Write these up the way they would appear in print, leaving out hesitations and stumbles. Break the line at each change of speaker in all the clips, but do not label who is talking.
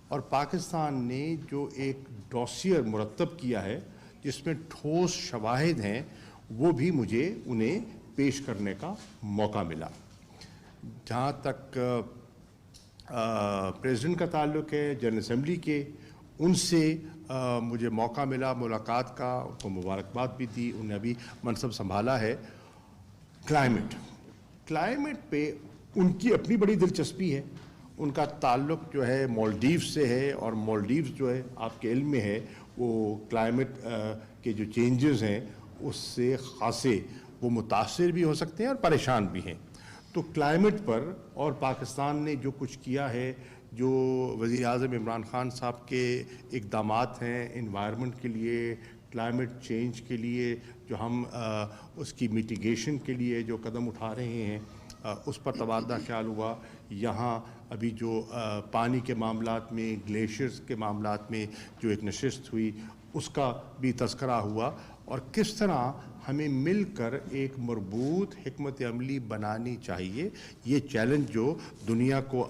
اور پاکستان نے جو ایک ڈوسیئر مرتب کیا ہے جس میں ٹھوس شواہد ہیں وہ بھی مجھے انہیں پیش کرنے کا موقع ملا. جہاں تک پریزیڈنٹ کا تعلق ہے جنرل اسمبلی کے، ان سے مجھے موقع ملا ملاقات کا، ان کو مبارکباد بھی دی. انہیں ابھی منصب سنبھالا ہے. کلائمیٹ پہ ان کی اپنی بڑی دلچسپی ہے. ان کا تعلق جو ہے مالڈیو سے ہے، اور مالڈیوز جو ہے آپ کے علم میں ہے وہ کلائمیٹ کے جو چینجز ہیں اس سے خاصے وہ متاثر بھی ہو سکتے ہیں اور پریشان بھی ہیں. تو کلائمیٹ پر اور پاکستان نے جو کچھ کیا ہے، جو وزیر اعظم عمران خان صاحب کے اقدامات ہیں انوائرمنٹ کے لیے، کلائمیٹ چینج کے لیے، جو ہم اس کی میٹیگیشن کے لیے جو قدم اٹھا رہے ہیں، اس پر تبادلہ خیال ہوا. یہاں ابھی جو پانی کے معاملات میں، گلیشیئرز کے معاملات میں جو ایک نشست ہوئی اس کا بھی تذکرہ ہوا، اور کس طرح ہمیں مل کر ایک مربوط حکمت عملی بنانی چاہیے. یہ چیلنج جو دنیا کو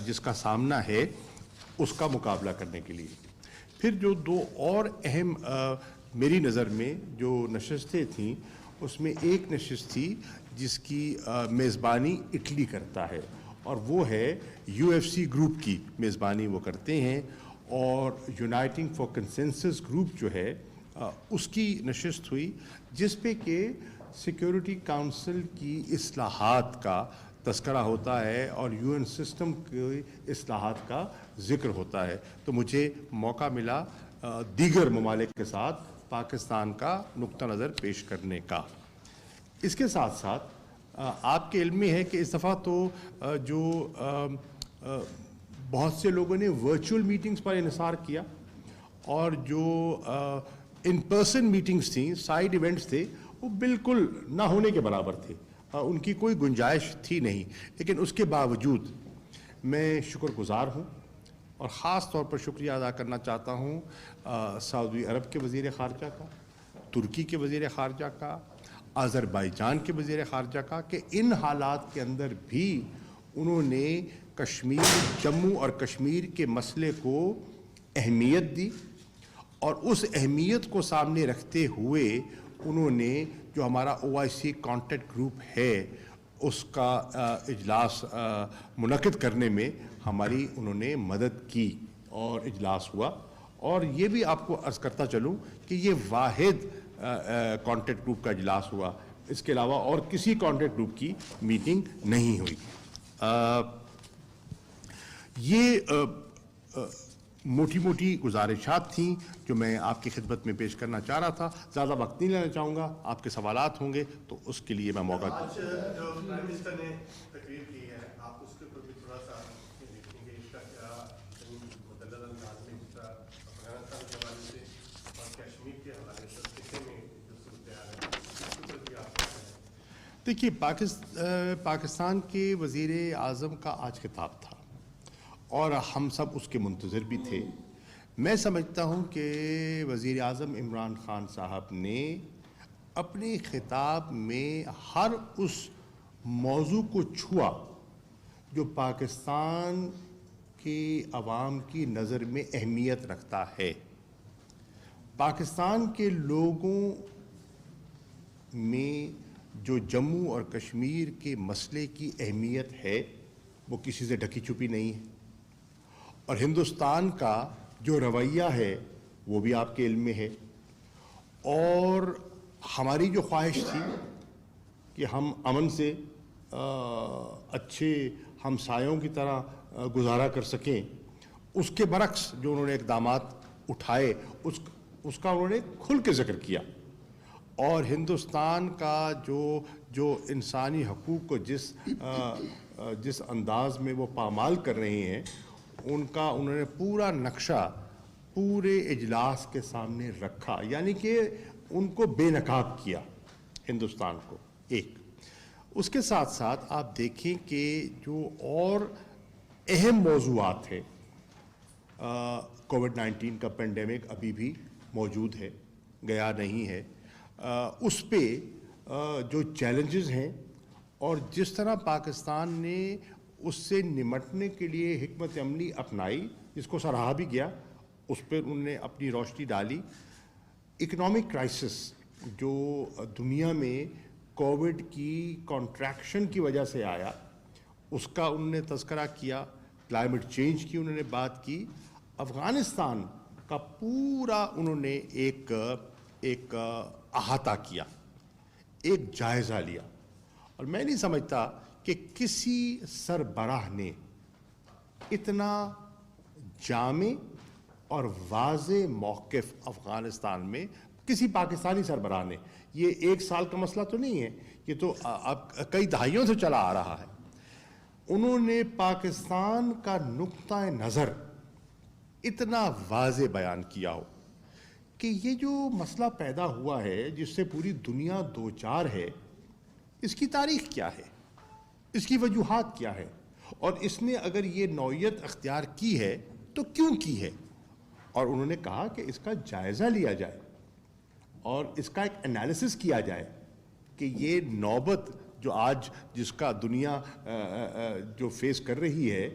جس کا سامنا ہے اس کا مقابلہ کرنے کے لیے. پھر جو دو اور اہم میری نظر میں جو نشستیں تھیں، اس میں ایک نشست تھی جس کی میزبانی اٹلی کرتا ہے، اور وہ ہے UFC گروپ کی میزبانی وہ کرتے ہیں، اور یونائٹنگ فار کنسنسس گروپ جو ہے اس کی نشست ہوئی، جس پہ کہ سیکیورٹی کونسل کی اصلاحات کا تذکرہ ہوتا ہے اور UN سسٹم کی اصلاحات کا ذکر ہوتا ہے. تو مجھے موقع ملا دیگر ممالک کے ساتھ پاکستان کا نقطہ نظر پیش کرنے کا. اس کے ساتھ ساتھ آپ کے علم میں ہے کہ اس دفعہ تو جو بہت سے لوگوں نے ورچوئل میٹنگز پر انحصار کیا، اور جو ان پرسن میٹنگز تھیں، سائیڈ ایونٹس تھے، وہ بالکل نہ ہونے کے برابر تھے. ان کی کوئی گنجائش تھی نہیں. لیکن اس کے باوجود میں شکر گزار ہوں، اور خاص طور پر شکریہ ادا کرنا چاہتا ہوں سعودی عرب کے وزیر خارجہ کا، ترکی کے وزیر خارجہ کا، آذربائیجان کے وزیر خارجہ کا، کہ ان حالات کے اندر بھی انہوں نے کشمیر، جموں اور کشمیر کے مسئلے کو اہمیت دی، اور اس اہمیت کو سامنے رکھتے ہوئے انہوں نے جو ہمارا OIC کانٹیکٹ گروپ ہے اس کا اجلاس منعقد کرنے میں ہماری انہوں نے مدد کی، اور اجلاس ہوا. اور یہ بھی آپ کو عرض کرتا چلوں کہ یہ واحد کانٹیکٹ گروپ کا اجلاس ہوا، اس کے علاوہ اور کسی کانٹیکٹ گروپ کی میٹنگ نہیں ہوئی. یہ موٹی موٹی گزارشات تھیں جو میں آپ کی خدمت میں پیش کرنا چاہ رہا تھا. زیادہ وقت نہیں لینا چاہوں گا، آپ کے سوالات ہوں گے تو اس کے لیے میں موقع دوں.
آج جو پرائم منسٹر نے تقریر کی ہے، آپ اس کے اوپر بھی تھوڑا سا دیکھیں گے اس کا کیا متعلق انداز میں، جس طرح افغانستان کے حوالے سے اور کشمیر کے حوالے سے خطے میں جو صورتحال ہے اس کے اوپر بھی آپ کیا کہیں؟
دیکھیے، پاکستان کے وزیر اعظم کا آج خطاب تھا، اور ہم سب اس کے منتظر بھی تھے. میں سمجھتا ہوں کہ وزیر اعظم عمران خان صاحب نے اپنے خطاب میں ہر اس موضوع کو چھوا جو پاکستان کے عوام کی نظر میں اہمیت رکھتا ہے. پاکستان کے لوگوں میں جو جموں اور کشمیر کے مسئلے کی اہمیت ہے وہ کسی سے ڈھکی چھپی نہیں ہے، اور ہندوستان کا جو رویہ ہے وہ بھی آپ کے علم میں ہے. اور ہماری جو خواہش تھی کہ ہم امن سے اچھے ہمسایوں کی طرح گزارا کر سکیں، اس کے برعکس جو انہوں نے اقدامات اٹھائے اس کا انہوں نے کھل کے ذکر کیا. اور ہندوستان کا جو انسانی حقوق کو جس انداز میں وہ پامال کر رہے ہیں، ان کا انہوں نے پورا نقشہ پورے اجلاس کے سامنے رکھا، یعنی کہ ان کو بے نقاب کیا ہندوستان کو. ایک اس کے ساتھ ساتھ آپ دیکھیں کہ جو اور اہم موضوعات ہیں، کووڈ-19 کا پینڈیمک ابھی بھی موجود ہے، گیا نہیں ہے. اس پہ جو چیلنجز ہیں اور جس طرح پاکستان نے اس سے نمٹنے کے لیے حکمت عملی اپنائی جس کو سراہا بھی گیا، اس پر انہوں نے اپنی روشنی ڈالی۔ اکنامک کرائسس جو دنیا میں کووڈ کی کانٹریکشن کی وجہ سے آیا، اس کا انہوں نے تذکرہ کیا، کلائمیٹ چینج کی انہوں نے بات کی، افغانستان کا پورا انہوں نے ایک احاطہ کیا، ایک جائزہ لیا۔ اور میں نہیں سمجھتا کہ کسی سربراہ نے اتنا جامع اور واضح موقف افغانستان میں، کسی پاکستانی سربراہ نے، یہ ایک سال کا مسئلہ تو نہیں ہے، یہ تو اب کئی دہائیوں سے چلا آ رہا ہے، انہوں نے پاکستان کا نقطہ نظر اتنا واضح بیان کیا ہو کہ یہ جو مسئلہ پیدا ہوا ہے جس سے پوری دنیا دوچار ہے، اس کی تاریخ کیا ہے، اس کی وجوہات کیا ہے، اور اس نے اگر یہ نوعیت اختیار کی ہے تو کیوں کی ہے۔ اور انہوں نے کہا کہ اس کا جائزہ لیا جائے اور اس کا ایک انالیسس کیا جائے کہ یہ نوبت جو آج جس کا دنیا جو فیس کر رہی ہے،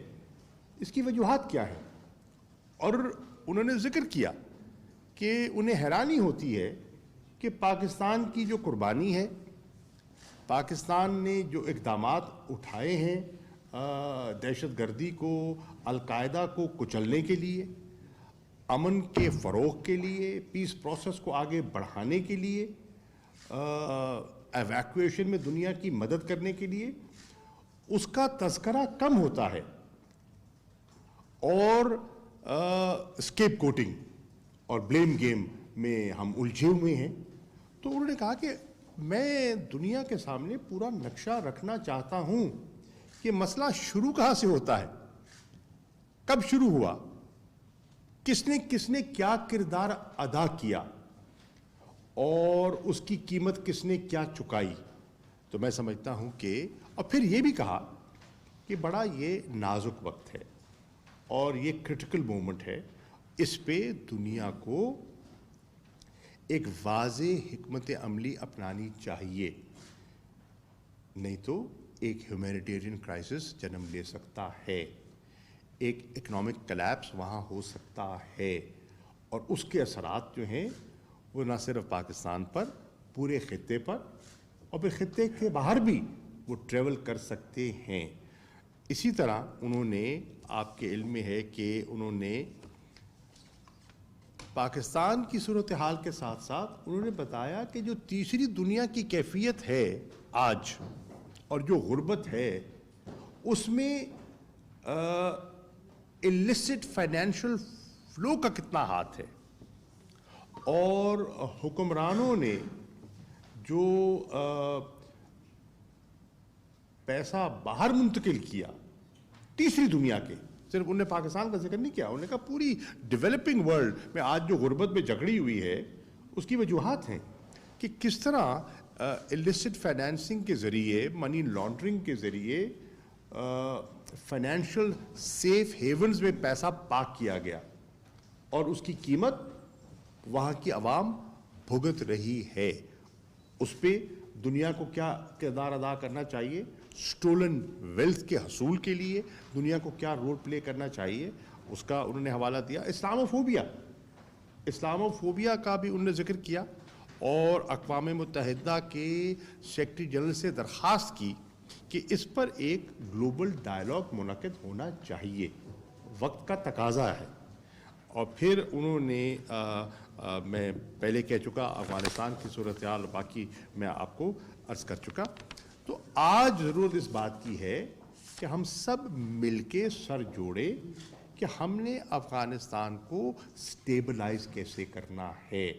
اس کی وجوہات کیا ہے۔ اور انہوں نے ذکر کیا کہ انہیں حیرانی ہوتی ہے کہ پاکستان کی جو قربانی ہے، پاکستان نے جو اقدامات اٹھائے ہیں دہشت گردی کو، القاعدہ کو کچلنے کے لیے، امن کے فروغ کے لیے، پیس پروسیس کو آگے بڑھانے کے لیے، ایویکویشن میں دنیا کی مدد کرنے کے لیے، اس کا تذکرہ کم ہوتا ہے، اور اسکیپ کوٹنگ اور بلیم گیم میں ہم الجھے ہوئے ہیں۔ تو انہوں نے کہا کہ میں دنیا کے سامنے پورا نقشہ رکھنا چاہتا ہوں کہ مسئلہ شروع کہاں سے ہوتا ہے، کب شروع ہوا، کس نے کیا کردار ادا کیا، اور اس کی قیمت کس نے کیا چکائی۔ تو میں سمجھتا ہوں کہ، اور پھر یہ بھی کہا کہ بڑا یہ نازک وقت ہے اور یہ کرٹیکل مومنٹ ہے، اس پہ دنیا کو ایک واضح حکمت عملی اپنانی چاہیے، نہیں تو ایک ہیومینیٹیرین کرائسس جنم لے سکتا ہے، ایک اکنامک کلیپس وہاں ہو سکتا ہے، اور اس کے اثرات جو ہیں وہ نہ صرف پاکستان پر، پورے خطے پر، اور پھر خطے کے باہر بھی وہ ٹریول کر سکتے ہیں۔ اسی طرح انہوں نے، آپ کے علم میں ہے کہ انہوں نے پاکستان کی صورتحال کے ساتھ ساتھ انہوں نے بتایا کہ جو تیسری دنیا کی کیفیت ہے آج، اور جو غربت ہے، اس میں illicit فائنینشیل فلو کا کتنا ہاتھ ہے، اور حکمرانوں نے جو پیسہ باہر منتقل کیا تیسری دنیا کے، صرف انہوں نے پاکستان کا ذکر نہیں کیا، انہوں نے کہا پوری ڈیولپنگ ورلڈ میں آج جو غربت میں جھگڑی ہوئی ہے، اس کی وجوہات ہیں کہ کس طرح illicit فائنینسنگ کے ذریعے، منی لانڈرنگ کے ذریعے فائنینشیل سیف ہیونز میں پیسہ پاک کیا گیا، اور اس کی قیمت وہاں کی عوام بھگت رہی ہے۔ اس پہ دنیا کو کیا کردار ادا کرنا چاہیے، سٹولن ویلتھ کے حصول کے لیے دنیا کو کیا رول پلے کرنا چاہیے، اس کا انہوں نے حوالہ دیا۔ اسلاموفوبیا کا بھی انہوں نے ذکر کیا، اور اقوام متحدہ کے سیکرٹری جنرل سے درخواست کی کہ اس پر ایک گلوبل ڈائیلاگ منعقد ہونا چاہیے، وقت کا تقاضا ہے۔ اور پھر انہوں نے میں پہلے کہہ چکا افغانستان کی صورتحال، باقی میں آپ کو عرض کر چکا۔ تو آج ضرورت اس بات کی ہے کہ ہم سب مل کے سر جوڑے کہ ہم نے افغانستان کو سٹیبلائز کیسے کرنا ہے۔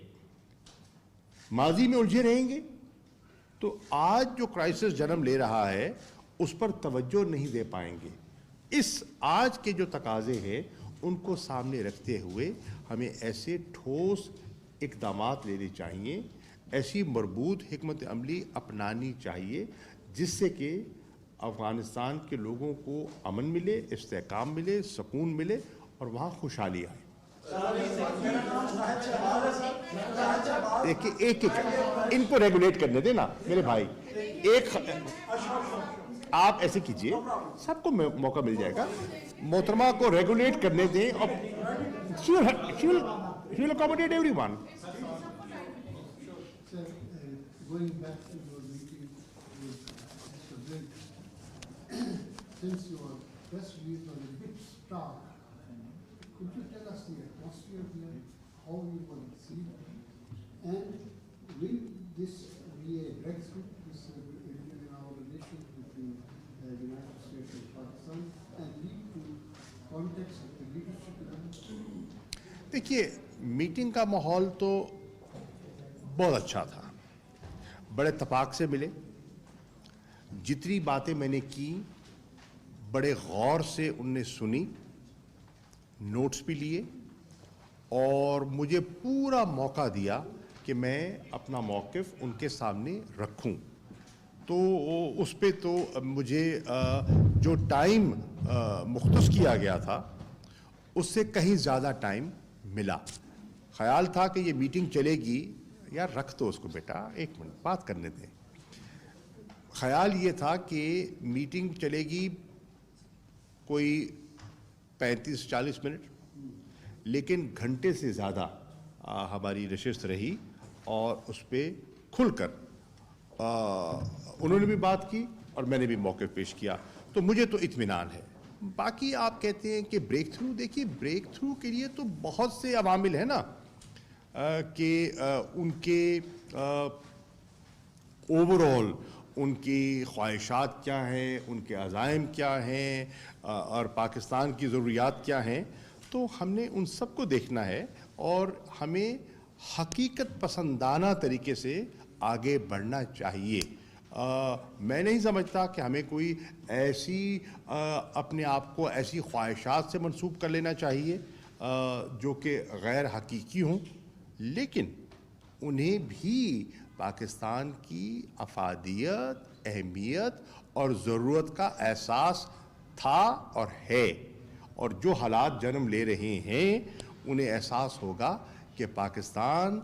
ماضی میں الجھے رہیں گے تو آج جو کرائسس جنم لے رہا ہے اس پر توجہ نہیں دے پائیں گے۔ اس آج کے جو تقاضے ہیں ان کو سامنے رکھتے ہوئے ہمیں ایسے ٹھوس اقدامات لینے چاہیے، ایسی مربوط حکمت عملی اپنانی چاہیے جس سے کہ افغانستان کے لوگوں کو امن ملے، استحکام ملے، سکون ملے، اور وہاں خوشحالی آئے۔ دیکھیے ایک ان کو ریگولیٹ کرنے دیں نا میرے بھائی، آپ ایسے کیجئے, سب کو موقع مل جائے گا. محترمہ کو ریگولیٹ کرنے دیں اور she will accommodate everyone.
Sir, going back to your meeting with Mr. Blake, since your press release was a bit stark, could you tell us the atmosphere here, how you were received, and will this be a breakthrough, this in our relations between the United States and Pakistan, and lead to context at the leadership level?
دیکھیے, meeting کا ماحول تو بہت اچھا تھا, بڑے اتفاق سے ملے, جتنی باتیں میں نے کی بڑے غور سے ان نے سنی, نوٹس بھی لیے, اور مجھے پورا موقع دیا کہ میں اپنا موقف ان کے سامنے رکھوں. تو اس پہ تو مجھے جو ٹائم مختص کیا گیا تھا اس سے کہیں زیادہ ٹائم ملا. خیال تھا کہ یہ میٹنگ چلے گی, یار رکھ دو اس کو بیٹا, ایک منٹ بات کرنے دیں. خیال یہ تھا کہ میٹنگ چلے گی کوئی 35-40 منٹ, لیکن گھنٹے سے زیادہ ہماری نشست رہی, اور اس پہ کھل کر انہوں نے بھی بات کی اور میں نے بھی موقف پیش کیا, تو مجھے تو اطمینان ہے. باقی آپ کہتے ہیں کہ بریک تھرو, دیکھیے بریک تھرو کے لیے تو بہت سے عوامل ہیں نا, کہ ان کے اوورآل ان کی خواہشات کیا ہیں, ان کے عزائم کیا ہیں, اور پاکستان کی ضروریات کیا ہیں. تو ہم نے ان سب کو دیکھنا ہے, اور ہمیں حقیقت پسندانہ طریقے سے آگے بڑھنا چاہیے. میں نہیں سمجھتا کہ ہمیں کوئی ایسی اپنے آپ کو ایسی خواہشات سے منسوب کر لینا چاہیے جو کہ غیر حقیقی ہوں, لیکن انہیں بھی پاکستان کی افادیت, اہمیت اور ضرورت کا احساس تھا اور ہے, اور جو حالات جنم لے رہے ہیں انہیں احساس ہوگا کہ پاکستان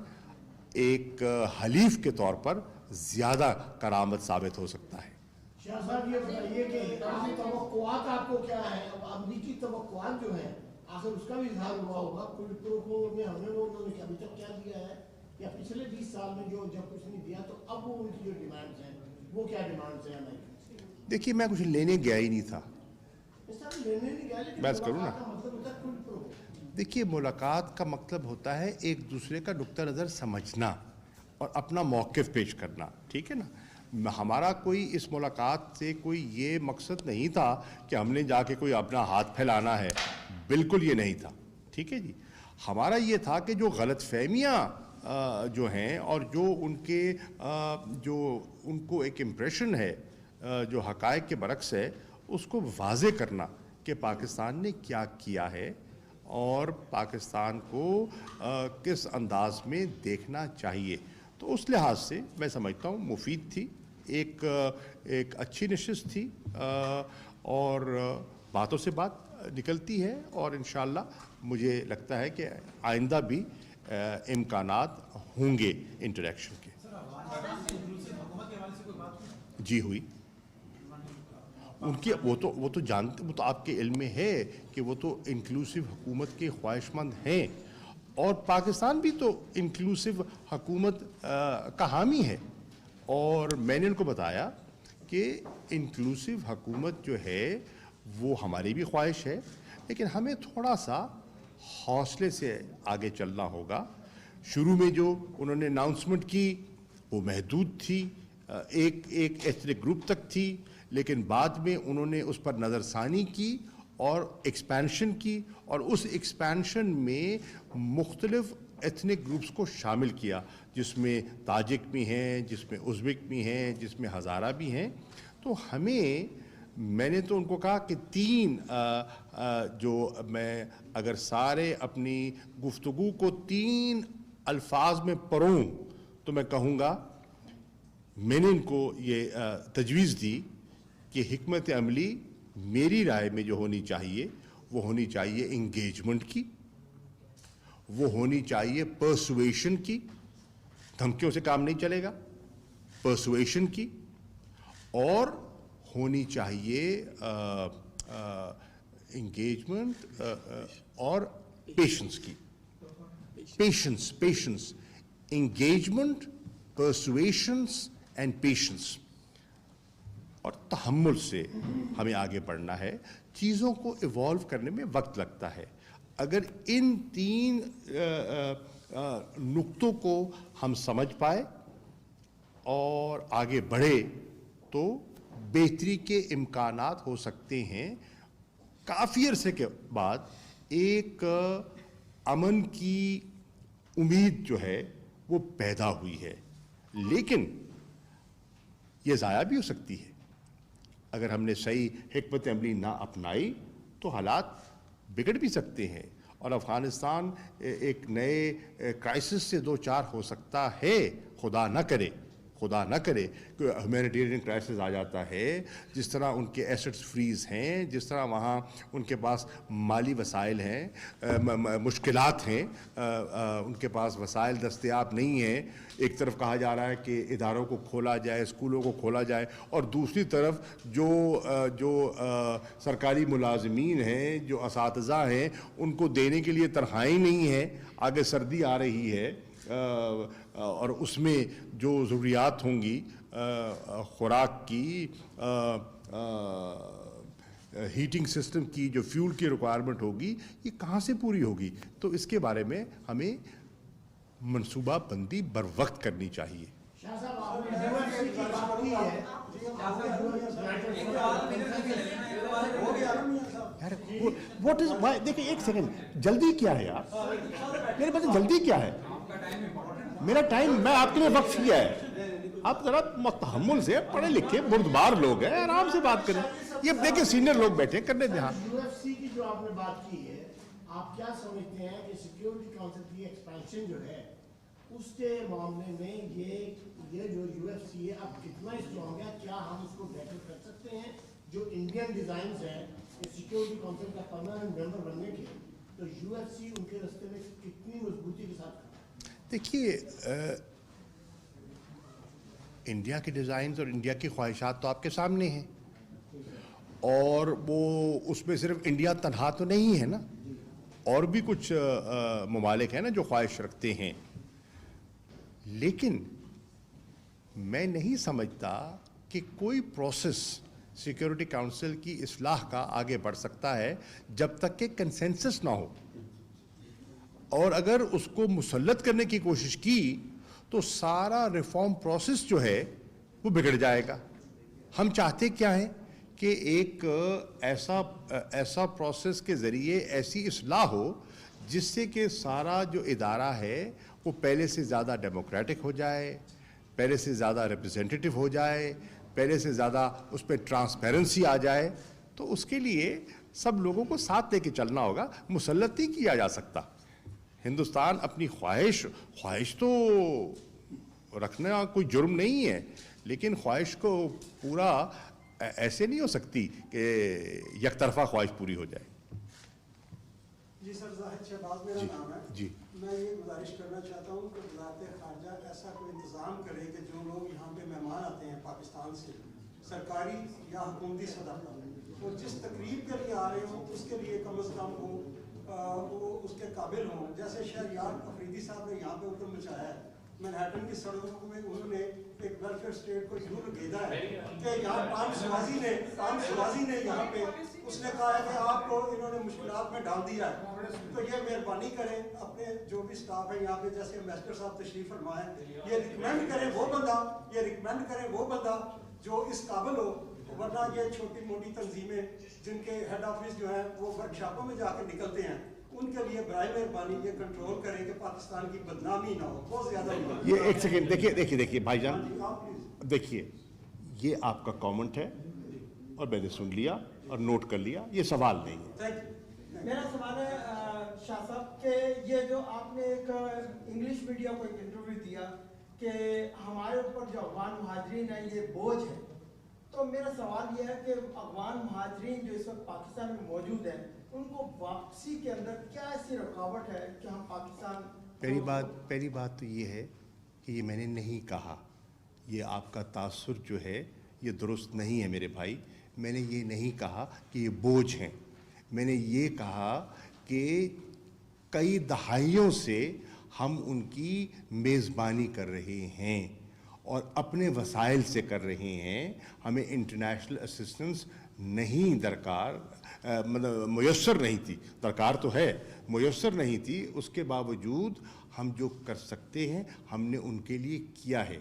ایک حلیف کے طور پر زیادہ کرامت ثابت ہو سکتا ہے.
شاہ صاحب یہ بتائیے کہ اپنی توقعات آپ کو کیا ہے, اب امریکی توقعات جو ہیں آخر اس کا بھی اظہار ہوا ہوگا, کوئی پروکو میں ہمیں وہ انہوں نے ابھی تک کیا دیا ہے, یا پچھلے 20 سال میں جو جب کچھ نہیں دیا, تو اب وہ ان کی جو ڈیمانڈز ہیں وہ کیا ڈیمانڈز ہیں امریکی؟
دیکھیے میں کچھ لینے گیا ہی نہیں تھا.
لینے نہیں گیا, لیکن
بس کروں نا,
مطلب ہوتا ہے کوئی پروکو.
دیکھیے ملاقات کا مطلب ہوتا ہے ایک دوسرے کا نقطہ نظر سمجھنا اور اپنا موقف پیش کرنا, ٹھیک ہے نا. ہمارا کوئی اس ملاقات سے کوئی یہ مقصد نہیں تھا کہ ہم نے جا کے کوئی اپنا ہاتھ پھیلانا ہے, بالکل یہ نہیں تھا, ٹھیک ہے جی. ہمارا یہ تھا کہ جو غلط فہمیاں جو ہیں اور جو ان کے جو ان کو ایک امپریشن ہے جو حقائق کے برعکس ہے, اس کو واضح کرنا کہ پاکستان نے کیا کیا ہے اور پاکستان کو کس انداز میں دیکھنا چاہیے. تو اس لحاظ سے میں سمجھتا ہوں مفید تھی, ایک اچھی نشست تھی, اور باتوں سے بات نکلتی ہے, اور انشاءاللہ مجھے لگتا ہے کہ آئندہ بھی امکانات ہوں گے انٹریکشن کے. جی ہوئی ان کی, وہ تو جانتے, وہ تو آپ کے علم میں ہے کہ وہ تو انکلوسیو حکومت کے خواہش مند ہیں, اور پاکستان بھی تو انکلوسیو حکومت کا حامی ہے. اور میں نے ان کو بتایا کہ انکلوسیو حکومت جو ہے وہ ہماری بھی خواہش ہے, لیکن ہمیں تھوڑا سا حوصلے سے آگے چلنا ہوگا. شروع میں جو انہوں نے اناؤنسمنٹ کی وہ محدود تھی, ایک ایتھنک گروپ تک تھی, لیکن بعد میں انہوں نے اس پر نظر ثانی کی اور ایکسپینشن کی, اور اس ایکسپینشن میں مختلف ایتھنک گروپس کو شامل کیا, جس میں تاجک بھی ہیں, جس میں ازبک بھی ہیں, جس میں ہزارہ بھی ہیں. تو میں نے تو ان کو کہا کہ 3 جو میں اگر سارے اپنی گفتگو کو 3 الفاظ میں پروں تو میں کہوں گا, میں نے ان کو یہ تجویز دی کہ حکمت عملی میری رائے میں جو ہونی چاہیے وہ ہونی چاہیے انگیجمنٹ کی, وہ ہونی چاہیے پرسویشن کی, دھمکیوں سے کام نہیں چلے گا, پرسویشن کی, اور ہونی چاہیے انگیجمنٹ اور پیشنس کی. پیشنس انگیجمنٹ, پرسویشنس اینڈ پیشنس, اور تحمل سے ہمیں آگے بڑھنا ہے. چیزوں کو ایوالو کرنے میں وقت لگتا ہے. اگر ان 3 نقطوں کو ہم سمجھ پائے اور آگے بڑھے تو بہتری کے امکانات ہو سکتے ہیں. کافی عرصے کے بعد ایک امن کی امید جو ہے وہ پیدا ہوئی ہے, لیکن یہ ضائع بھی ہو سکتی ہے. اگر ہم نے صحیح حکمت عملی نہ اپنائی تو حالات بگڑ بھی سکتے ہیں, اور افغانستان ایک نئے کرائسس سے دو چار ہو سکتا ہے. خدا نہ کرے کہ ہیومینیٹیرین کرائسس آ جاتا ہے. جس طرح ان کے ایسٹس فریز ہیں, جس طرح وہاں ان کے پاس مالی وسائل ہیں, مشکلات ہیں, ان کے پاس وسائل دستیاب نہیں ہیں. ایک طرف کہا جا رہا ہے کہ اداروں کو کھولا جائے, اسکولوں کو کھولا جائے, اور دوسری طرف جو سرکاری ملازمین ہیں, جو اساتذہ ہیں, ان کو دینے کے لیے تنخواہیں نہیں ہیں. آگے سردی آ رہی ہے اور اس میں جو ضروریات ہوں گی خوراک کی, ہیٹنگ سسٹم کی, جو فیول کی ریکوائرمنٹ ہوگی, یہ کہاں سے پوری ہوگی؟ تو اس کے بارے میں ہمیں منصوبہ بندی بر وقت کرنی چاہیے.
شاہ صاحب آپ نے یونیورسٹی کی بات کی ہے,
واٹ از وائی, دیکھیں ایک سیکنڈ, جلدی کیا ہے یار, میرے پاس جلدی کیا ہے؟ میرا ٹائم میں آپ کے لیے وقف کیا ہے. آپ ذرا تحمل سے, پڑھے لکھے بردبار لوگ ہیں, آرام سے بات کریں. یہ دیکھیں سینئر لوگ بیٹھے کرنے دیں. ہاں,
یو ایف سی کی جو آپ نے بات کی ہے, آپ کیا سمجھتے ہیں کہ سیکیورٹی کونسل کی ایکسپینشن جو ہے اس کے معاملے میں یہ جو یو ایف سی ہے اب کتنا اسٹرانگ ہے؟ کیا ہم اس کو بیٹر کر سکتے ہیں؟ جو انڈین ڈیزائنز ہیں سیکیورٹی کونسل کا پرماننٹ ممبر بننے کے, تو یو ایف سی ان کے راستے میں کتنی مضبوطی کے ساتھ؟
دیکھیے انڈیا کے ڈیزائنز اور انڈیا کی خواہشات تو آپ کے سامنے ہیں, اور وہ اس میں صرف انڈیا تنہا تو نہیں ہے نا, اور بھی کچھ ممالک ہیں نا جو خواہش رکھتے ہیں. لیکن میں نہیں سمجھتا کہ کوئی پروسیس سیکیورٹی کونسل کی اصلاح کا آگے بڑھ سکتا ہے جب تک کہ کنسنسس نہ ہو. اور اگر اس کو مسلط کرنے کی کوشش کی تو سارا ریفارم پروسیس جو ہے وہ بگڑ جائے گا. ہم چاہتے کیا ہیں کہ ایک ایسا پروسیس کے ذریعے ایسی اصلاح ہو جس سے کہ سارا جو ادارہ ہے وہ پہلے سے زیادہ ڈیموکریٹک ہو جائے, پہلے سے زیادہ ریپرزینٹیٹیو ہو جائے, پہلے سے زیادہ اس پہ ٹرانسپیرنسی آ جائے. تو اس کے لیے سب لوگوں کو ساتھ لے کے چلنا ہوگا. مسلط نہیں کیا جا سکتا. ہندوستان اپنی خواہش تو رکھنا کوئی جرم نہیں ہے, لیکن خواہش کو پورا ایسے نہیں ہو سکتی کہ یک طرفہ خواہش پوری ہو جائے.
جی سر, زاہد شہباز میرا نام ہے.
جی,
میں یہ گزارش کرنا چاہتا ہوں کہ وزارت خارجہ ایسا کوئی انتظام کرے کہ جو لوگ یہاں پہ مہمان آتے ہیں پاکستان سے سرکاری یا حکومتی سطح پر, وہ جس تقریب کے لیے آ رہے ہوں اس کے لیے کم از کم وہ اس کے قابل ہوں. جیسے شہریار افریدی صاحب نے یہاں پہ حکم مچایا ہے, مینہٹن کی سڑکوں میں انہوں نے ایک ویلفیئر اسٹیٹ کو یوں گھیدا ہے کہ یہاں پان سوازی نے یہاں پہ اس نے کہا ہے کہ آپ کو انہوں نے مشکلات میں ڈال دیا ہے. تو یہ مہربانی کریں اپنے جو بھی اسٹاف ہے یہاں پہ, جیسے میسٹر صاحب تشریف فرمائیں, یہ ریکمینڈ کریں وہ بندہ جو اس قابل ہو, ورنہ یہ چھوٹی موٹی تنظیمیں جن کے ہیڈ آفس جو ہیں وہ ورک شاپوں میں جا کے نکلتے ہیں, ان کے لیے برائے مہربانی یہ کنٹرول کریں کہ پاکستان کی بدنامی نہ ہو. بہت زیادہ
یہ ایک سیکنڈ دیکھیے بھائی جان, دیکھیے یہ آپ کا کامنٹ ہے اور میں نے سن لیا اور نوٹ کر لیا, یہ سوال نہیں ہے.
میرا سوال ہے شاہ صاحب کہ یہ جو آپ نے ایک انگلش میڈیا کو ایک انٹرویو دیا کہ ہمارے اوپر جو افغان مہاجرین ہیں یہ بوجھ ہے, تو میرا سوال یہ ہے کہ افغان مہاجرین جو اس وقت پاکستان میں موجود ہیں ان کو واپسی کے اندر کیا ایسی رکاوٹ ہے کہ ہم پاکستان. پہلی بات تو یہ ہے کہ یہ میں نے نہیں کہا, یہ آپ کا تاثر جو ہے
یہ درست نہیں ہے میرے بھائی. میں نے یہ نہیں کہا کہ یہ بوجھ ہیں. میں نے یہ کہا کہ کئی دہائیوں سے ہم ان کی میزبانی کر رہے ہیں اور اپنے وسائل سے کر رہے ہیں. ہمیں انٹرنیشنل اسسٹنس نہیں درکار، مطلب میسر نہیں تھی. درکار تو ہے، میسر نہیں تھی. اس کے باوجود ہم جو کر سکتے ہیں ہم نے ان کے لیے کیا ہے.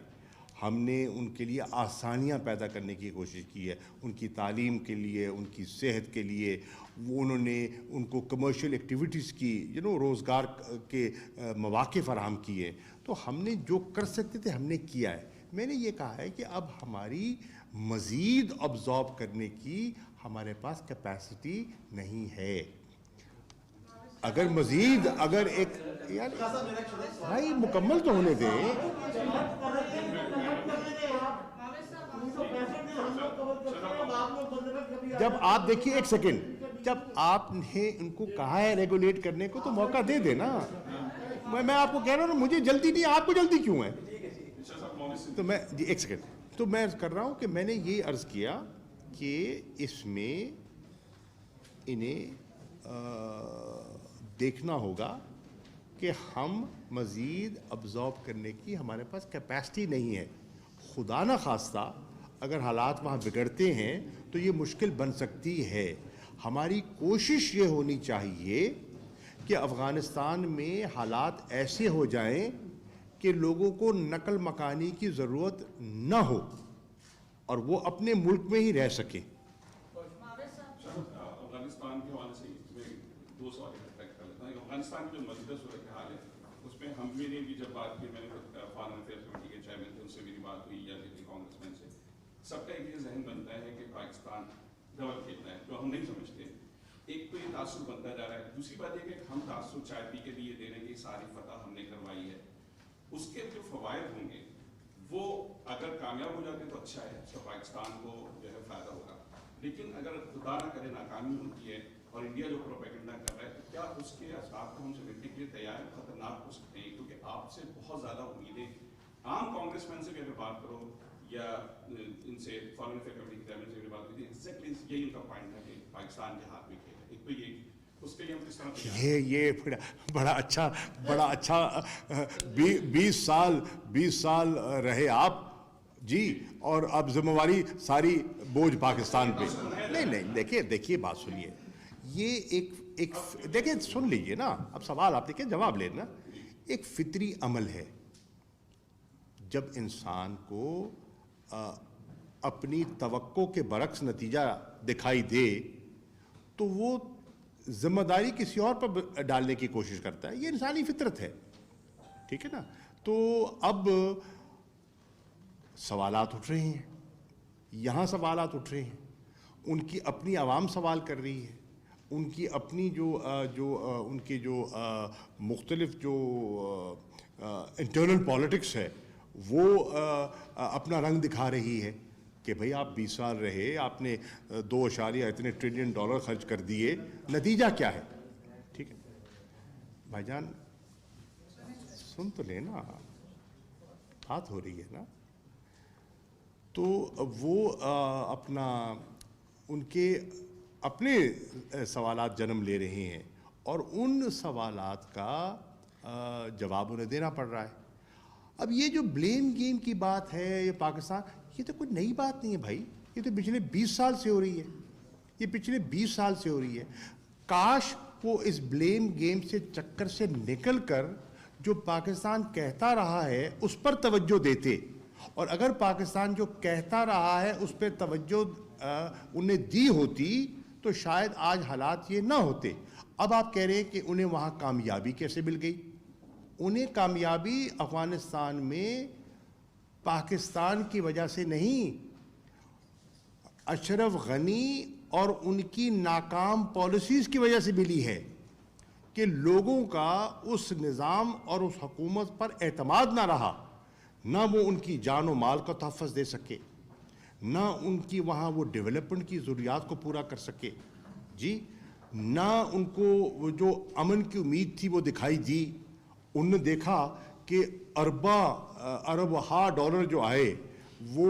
ہم نے ان کے لیے آسانیاں پیدا کرنے کی کوشش کی ہے، ان کی تعلیم کے لیے، ان کی صحت کے لیے. وہ انہوں نے ان کو کمرشل ایکٹیویٹیز کی، روزگار کے مواقع فراہم کیے. تو ہم نے جو کر سکتے تھے ہم نے کیا ہے. میں نے یہ کہا ہے کہ اب ہماری مزید ابزارب کرنے کی ہمارے پاس کیپیسٹی نہیں ہے. اگر مزید ایک یار بھائی مکمل تو ہونے دیں. جب آپ دیکھیے ایک سیکنڈ، جب آپ نے ان کو کہا ہے ریگولیٹ کرنے کو تو موقع دے دینا. میں آپ کو کہہ رہا ہوں مجھے جلدی نہیں، آپ کو جلدی کیوں ہے؟ تو میں ایک سیکنڈ تو میں عرض کر رہا ہوں کہ میں نے یہ عرض کیا کہ اس میں انہیں دیکھنا ہوگا کہ ہم مزید ابزارب کرنے کی ہمارے پاس کیپیسٹی نہیں ہے. خدا نہ خواستہ اگر حالات وہاں بگڑتے ہیں تو یہ مشکل بن سکتی ہے. ہماری کوشش یہ ہونی چاہیے کہ افغانستان میں حالات ایسے ہو جائیں کہ لوگوں کو نقل مکانی کی ضرورت نہ ہو اور وہ اپنے ملک میں ہی رہ سکیں.
افغانستان کے حوالے سے میں 2 سوال کر لیتا ہوں. افغانستان کی جو موجودہ صورتحال ہے اس میں ہم نے بھی جب بات کی، میں نے فارن افیئرز کمیٹی کے چیئرمین تھے، ان سے میری بات ہوئی یا دلی کانگریس مین سے. سب کا ایک یہ ذہن بنتا ہے کہ پاکستان ڈبل کھیلتا ہے، جو ہم نہیں سمجھتے. ایک تو یہ تاثر بنتا جا رہا ہے. دوسری بات یہ کہ ہم تاثر چائے پی کے لیے دے رہے ہیں کہ ساری فتح ہم نے کروائی ہے. اس کے جو فوائد ہوں گے وہ اگر کامیاب ہو جاتے تو اچھا ہے، اس کا پاکستان کو جو ہے فائدہ ہوگا. لیکن اگر خدا نہ کرے ناکامی ہوتی ہے اور انڈیا جو پروپیگنڈا کر رہا ہے تو کیا اس کے اثرات کو ہم سمجھنے کے لیے تیار ہیں؟ خطرناک ہو سکتے ہیں کیونکہ آپ سے بہت زیادہ امیدیں عام کانگریس مین سے بھی اگر بات کرو یا ان سے فارن افیئر کمیٹی کے چیئرمین سے بھی بات کی تھی، ایگزیکٹلی یہی ان کا پوائنٹ ہے کہ پاکستان کے ہاتھ میں کھیل ہے. ایک تو یہ اس کے لیے ہم کس طرح
یہ بڑا اچھا 20 سال رہے آپ جی، اور اب ذمہ داری ساری بوجھ پاکستان پہ. نہیں دیکھیے بات سنیے. یہ ایک دیکھیں سن لیجئے نا. اب سوال آپ دیکھیں جواب لینا. ایک فطری عمل ہے جب انسان کو اپنی توقع کے برعکس نتیجہ دکھائی دے تو وہ ذمہ داری کسی اور پر ڈالنے کی کوشش کرتا ہے. یہ انسانی فطرت ہے، ٹھیک ہے نا. تو اب سوالات اٹھ رہے ہیں، یہاں سوالات اٹھ رہے ہیں. ان کی اپنی عوام سوال کر رہی ہے. ان کی اپنی ان کے جو مختلف جو انٹرنل پالیٹکس ہے وہ اپنا رنگ دکھا رہی ہے کہ بھئی آپ 20 سال رہے، آپ نے $2 ٹریلین خرچ کر دیے، نتیجہ کیا ہے؟ ٹھیک ہے بھائی جان سن تو لینا، بات ہو رہی ہے نا. تو وہ اپنا ان کے اپنے سوالات جنم لے رہے ہیں اور ان سوالات کا جواب انہیں دینا پڑ رہا ہے. اب یہ جو بلیم گیم کی بات ہے یہ پاکستان، یہ تو کوئی نئی بات نہیں ہے بھائی. یہ تو پچھلے 20 سال سے ہو رہی ہے. یہ پچھلے 20 سال سے ہو رہی ہے. کاش وہ اس بلیم گیم سے چکر سے نکل کر جو پاکستان کہتا رہا ہے اس پر توجہ دیتے، اور اگر پاکستان جو کہتا رہا ہے اس پہ توجہ انہیں دی ہوتی تو شاید آج حالات یہ نہ ہوتے. اب آپ کہہ رہے ہیں کہ انہیں وہاں کامیابی کیسے مل گئی؟ انہیں کامیابی افغانستان میں پاکستان کی وجہ سے نہیں، اشرف غنی اور ان کی ناکام پالیسیز کی وجہ سے ملی ہے کہ لوگوں کا اس نظام اور اس حکومت پر اعتماد نہ رہا. نہ وہ ان کی جان و مال کا تحفظ دے سکے، نہ ان کی وہاں وہ ڈیولپمنٹ کی ضروریات کو پورا کر سکے جی، نہ ان کو جو امن کی امید تھی وہ دکھائی دی. انہوں نے دیکھا کہ اربوں $ارب جو آئے وہ